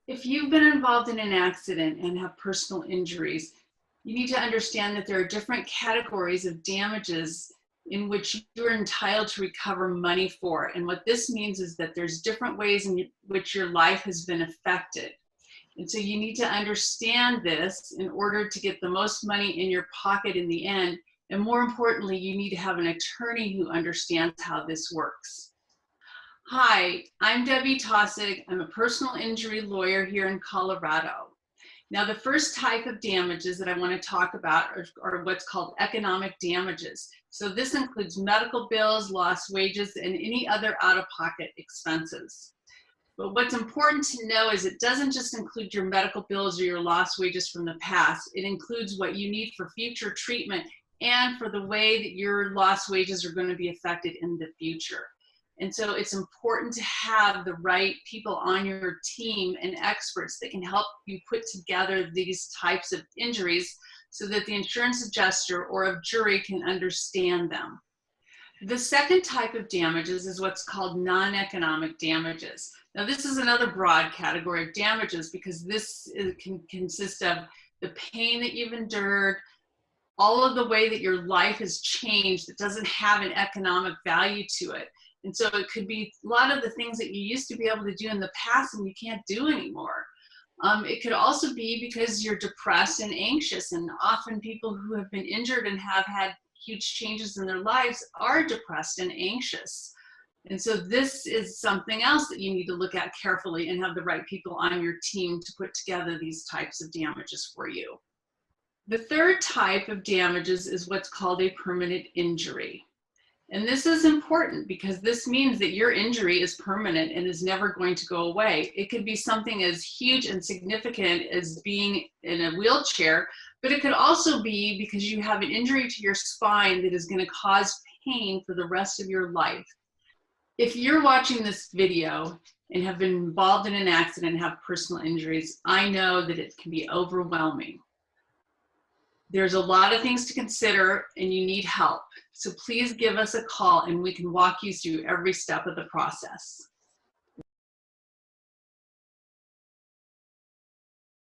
If you've been involved in an accident and have personal injuries, you need to understand that there are different categories of damages in which you're entitled to recover money for. And what this means is that there's different ways in which your life has been affected. And so you need to understand this in order to get the most money in your pocket in the end. And more importantly, you need to have an attorney who understands how this works. Hi, I'm Debbie Taussig. I'm a personal injury lawyer here in Colorado. Now, the first type of damages that I want to talk about are what's called economic damages. So this includes medical bills, lost wages, and any other out-of-pocket expenses. But what's important to know is it doesn't just include your medical bills or your lost wages from the past. It includes what you need for future treatment and for the way that your lost wages are going to be affected in the future. And so it's important to have the right people on your team and experts that can help you put together these types of injuries so that the insurance adjuster or a jury can understand them. The second type of damages is what's called non-economic damages. Now, this is another broad category of damages because this can consist of the pain that you've endured, all of the way that your life has changed that doesn't have an economic value to it. And so it could be a lot of the things that you used to be able to do in the past and you can't do anymore. It could also be because you're depressed and anxious, and often people who have been injured and have had huge changes in their lives are depressed and anxious. And so this is something else that you need to look at carefully and have the right people on your team to put together these types of damages for you. The third type of damages is what's called a permanent injury. And this is important because this means that your injury is permanent and is never going to go away. It could be something as huge and significant as being in a wheelchair, but it could also be because you have an injury to your spine that is going to cause pain for the rest of your life. If you're watching this video and have been involved in an accident and have personal injuries, I know that it can be overwhelming. There's a lot of things to consider and you need help. So please give us a call and we can walk you through every step of the process.